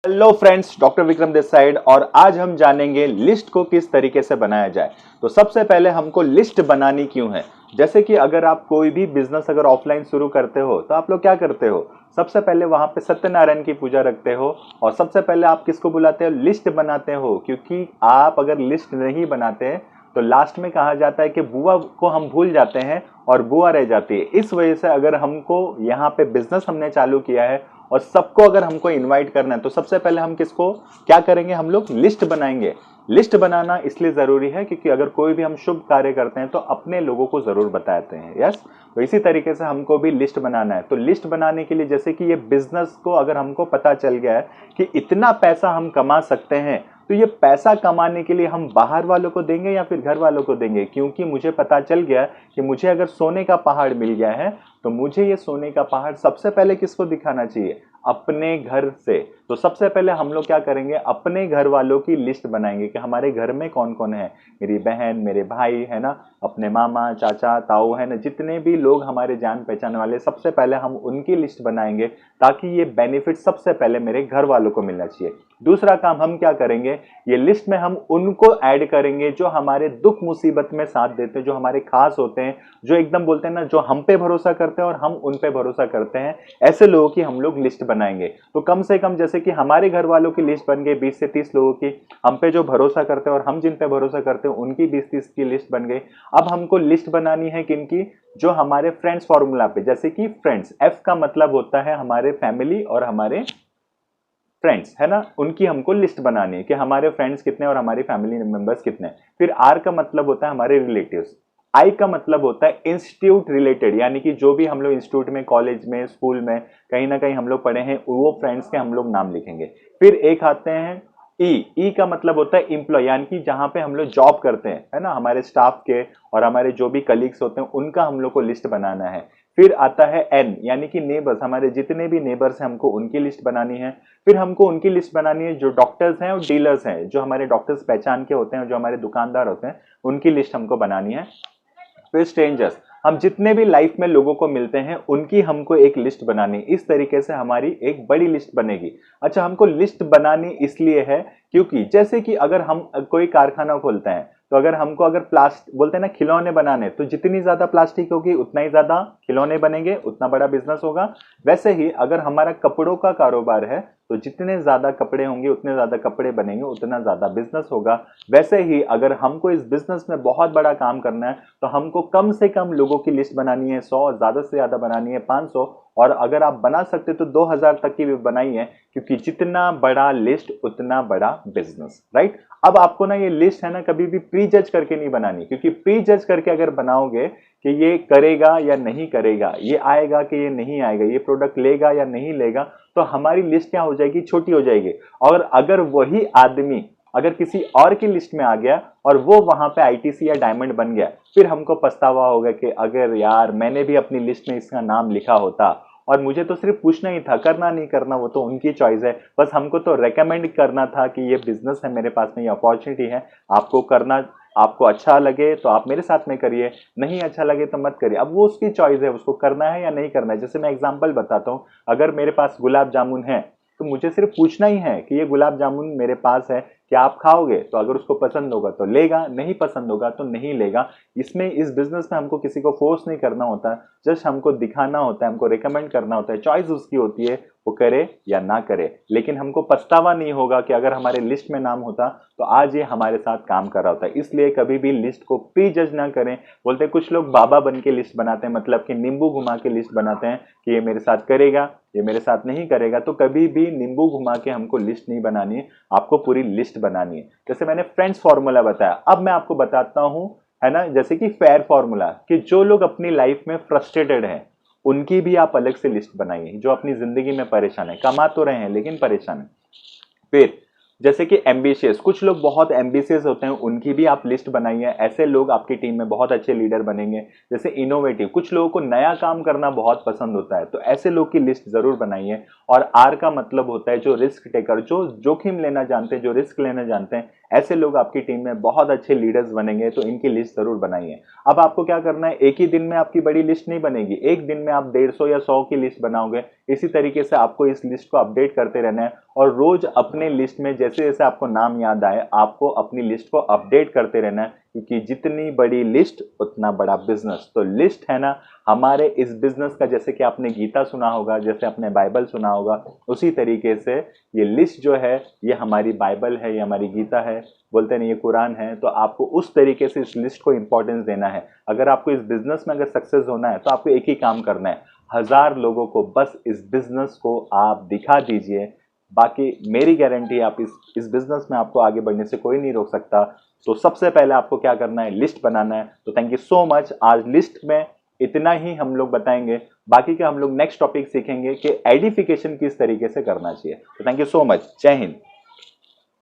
Hello friends, doctor Vikram this side और आज हम जानेंगे लिस्ट को किस तरीके से बनाया जाए। तो सबसे पहले हमको लिस्ट बनानी क्यों है। जैसे कि अगर आप कोई भी बिजनेस अगर ऑफलाइन शुरू करते हो तो आप लोग क्या करते हो, सबसे पहले वहां पे सत्यनारायण की पूजा रखते हो और सबसे पहले आप किसको बुलाते हो, लिस्ट बनाते हो। क्योंकि आप अगर लिस्ट नहीं बनाते हैं तो लास्ट में कहा जाता है कि बुआ को हम भूल जाते हैं और बुआ रह जाती है। इस वजह से अगर हमको यहाँ पे बिजनेस हमने चालू किया है और सबको अगर हमको इनवाइट करना है तो सबसे पहले हम किसको क्या करेंगे, हम लोग लिस्ट बनाएंगे। लिस्ट बनाना इसलिए जरूरी है क्योंकि अगर कोई भी हम शुभ कार्य करते हैं तो अपने लोगों को जरूर बताते हैं। यस, तो इसी तरीके से हमको भी लिस्ट बनाना है। तो लिस्ट बनाने के लिए जैसे कि ये बिजनेस को अगर हमको पता चल गया है कि इतना पैसा हम कमा सकते हैं, तो ये पैसा कमाने के लिए हम बाहर वालों को देंगे या फिर घर वालों को देंगे। क्योंकि मुझे पता चल गया कि मुझे अगर सोने का पहाड़ मिल गया है तो मुझे ये सोने का पहाड़ सबसे पहले किसको दिखाना चाहिए, अपने घर से। तो सबसे पहले हम लोग क्या करेंगे, अपने घर वालों की लिस्ट बनाएंगे कि हमारे घर में कौन कौन है, मेरी बहन, मेरे भाई है ना, अपने मामा, चाचा, ताऊ है ना, जितने भी लोग हमारे जान पहचान वाले, सबसे पहले हम उनकी लिस्ट बनाएंगे ताकि ये बेनिफिट सबसे पहले मेरे घर वालों को मिलना चाहिए। दूसरा काम हम क्या करेंगे, ये लिस्ट में हम उनको ऐड करेंगे जो हमारे दुख मुसीबत में साथ देते हैं, जो हमारे खास होते हैं, जो एकदम बोलते हैं ना, जो हम पे भरोसा करते हैं और हम उन पे भरोसा करते हैं। ऐसे लोगों की हम लोग लिस्ट बनाएंगे। तो कम से कम जैसे कि हमारे घर वालों की लिस्ट बन गई 20 से 30 लोगों की, हम पे जो भरोसा करते हैं और हम जिन पे भरोसा करते हैं उनकी 20-30 की लिस्ट बन गई। अब हमको लिस्ट बनानी है किनकी, जो हमारे फ्रेंड्स फॉर्मूला पे, जैसे कि फ्रेंड्स, एफ का मतलब होता है हमारे फैमिली और हमारे फ्रेंड्स है ना, उनकी हमको लिस्ट बनानी है कि हमारे फ्रेंड्स कितने और हमारी फैमिली मेंबर्स कितने। फिर आर का मतलब होता है हमारे रिलेटिव्स। आई का मतलब होता है इंस्टीट्यूट रिलेटेड, यानी कि जो भी हम लोग इंस्टीट्यूट में, कॉलेज में, स्कूल में कहीं ना कहीं हम लोग पढ़े हैं, वो फ्रेंड्स के हम लोग नाम लिखेंगे। फिर एक आते हैं ई का मतलब होता है इंप्लॉय, यानी कि जहां पे हम लोग जॉब करते हैं है ना, हमारे स्टाफ के और हमारे जो भी कलीग्स होते हैं उनका हम लोग को लिस्ट बनाना है। फिर आता है एन, यानी कि नेबर्स, हमारे जितने भी नेबर्स हैं हमको उनकी लिस्ट बनानी है। फिर हमको उनकी लिस्ट बनानी है जो डॉक्टर्स हैं और डीलर्स हैं, जो हमारे डॉक्टर्स पहचान के होते हैं, जो हमारे दुकानदार होते हैं, उनकी लिस्ट हमको बनानी है। फिर स्ट्रेंजर्स, हम जितने भी लाइफ में लोगों को मिलते हैं उनकी हमको एक लिस्ट बनानी। इस तरीके से हमारी एक बड़ी लिस्ट बनेगी। अच्छा, हमको लिस्ट बनानी इसलिए है क्योंकि जैसे कि अगर हम कोई कारखाना खोलते हैं तो अगर हमको अगर प्लास्टिक बोलते हैं ना, खिलौने बनाने, तो जितनी ज्यादा प्लास्टिक होगी उतना ही ज्यादा खिलौने बनेंगे, उतना बड़ा बिजनेस होगा। वैसे ही अगर हमारा कपड़ों का कारोबार है तो जितने ज्यादा कपड़े होंगे उतने ज्यादा कपड़े बनेंगे, उतना ज्यादा बिजनेस होगा। वैसे ही अगर हमको इस बिजनेस में बहुत बड़ा काम करना है तो हमको कम से कम लोगों की लिस्ट बनानी है 100, ज्यादा से ज्यादा बनानी है 500, और अगर आप बना सकते तो 2000 तक की भी बनाइए। क्योंकि जितना बड़ा लिस्ट उतना बड़ा बिजनेस, राइट। अब आपको ना ये लिस्ट है ना कभी भी प्री जज करके नहीं बनानी, क्योंकि प्री जज करके अगर बनाओगे कि ये करेगा या नहीं करेगा, ये आएगा कि ये नहीं आएगा, ये प्रोडक्ट लेगा या नहीं लेगा, तो हमारी लिस्ट क्या हो जाएगी, छोटी हो जाएगी। और अगर वही आदमी अगर किसी और की लिस्ट में आ गया और वो वहां पे आईटीसी या डायमंड बन गया, फिर हमको पछतावा होगा कि अगर यार मैंने भी अपनी लिस्ट में इसका नाम लिखा होता और मुझे तो सिर्फ पूछना ही था, करना नहीं करना वो तो उनकी चॉइस है, बस हमको तो रेकमेंड करना था कि ये बिजनेस है, मेरे पास में ये अपॉर्चुनिटी है, आपको करना, आपको अच्छा लगे तो आप मेरे साथ में करिए, नहीं अच्छा लगे तो मत करिए। अब वो उसकी चॉइस है, उसको करना है या नहीं करना है। जैसे मैं एग्जांपल बताता हूँ, अगर मेरे पास गुलाब जामुन है तो मुझे सिर्फ पूछना ही है कि ये गुलाब जामुन मेरे पास है, क्या आप खाओगे। तो अगर उसको पसंद होगा तो लेगा, नहीं पसंद होगा तो नहीं लेगा। इसमें इस बिजनेस में हमको किसी को फोर्स नहीं करना होता, जस्ट हमको दिखाना होता है, हमको रिकमेंड करना होता है, चॉइस उसकी होती है वो करे या ना करे। लेकिन हमको पछतावा नहीं होगा कि अगर हमारे लिस्ट में नाम होता तो आज ये हमारे साथ काम कर रहा होता है। इसलिए कभी भी लिस्ट को प्री जज ना करें। बोलते कुछ लोग बाबा बन के लिस्ट बनाते हैं, मतलब कि नींबू घुमा के लिस्ट बनाते हैं कि ये मेरे साथ करेगा, ये मेरे साथ नहीं करेगा। तो कभी भी नींबू घुमा के हमको लिस्ट नहीं बनानी है, आपको पूरी लिस्ट बनानी है। जैसे मैंने फ्रेंड्स फॉर्मूला बताया, अब मैं आपको बताता हूं है ना, जैसे कि फेयर फॉर्मूला, कि जो लोग अपनी लाइफ में फ्रस्ट्रेटेड हैं उनकी भी आप अलग से लिस्ट बनाइए। जो अपनी जिंदगी में परेशान है, कमा तो रहे हैं लेकिन परेशान है। फिर जैसे कि एम्बिशियस, कुछ लोग बहुत एम्बिशियस होते हैं, उनकी भी आप लिस्ट बनाइए। ऐसे लोग आपकी टीम में बहुत अच्छे लीडर बनेंगे। जैसे इनोवेटिव, कुछ लोगों को नया काम करना बहुत पसंद होता है, तो ऐसे लोग की लिस्ट जरूर बनाइए। और आर का मतलब होता है जो रिस्क टेकर, जो जोखिम लेना जानते हैं, जो रिस्क लेना जानते हैं, ऐसे लोग आपकी टीम में बहुत अच्छे लीडर्स बनेंगे, तो इनकी लिस्ट जरूर बनाइए। अब आपको क्या करना है, एक ही दिन में आपकी बड़ी लिस्ट नहीं बनेगी, एक दिन में आप 150 या 100 की लिस्ट बनाओगे, इसी तरीके से आपको इस लिस्ट को अपडेट करते रहना है और रोज अपने लिस्ट में जैसे जैसे आपको नाम याद आए आपको अपनी लिस्ट को अपडेट करते रहना है, क्योंकि जितनी बड़ी लिस्ट उतना बड़ा बिजनेस। तो लिस्ट है ना हमारे इस बिजनेस का, जैसे कि आपने गीता सुना होगा, जैसे आपने बाइबल सुना होगा, उसी तरीके से ये लिस्ट जो है ये हमारी बाइबल है, ये हमारी गीता है, बोलते नहीं ये कुरान है। तो आपको उस तरीके से इस लिस्ट को इंपॉर्टेंस देना है। अगर आपको इस बिजनेस में अगर सक्सेस होना है तो आपको एक ही काम करना है, 1000 लोगों को बस इस बिजनेस को आप दिखा दीजिए। बाकी मेरी गारंटी है आप इस बिजनेस में आपको आगे बढ़ने से कोई नहीं रोक सकता। तो सबसे पहले आपको क्या करना है, लिस्ट बनाना है। तो थैंक यू सो मच। आज लिस्ट में इतना ही हम लोग बताएंगे, बाकी का हम लोग नेक्स्ट टॉपिक सीखेंगे कि एडिफिकेशन किस तरीके से करना चाहिए। तो थैंक यू सो मच। जय हिंद।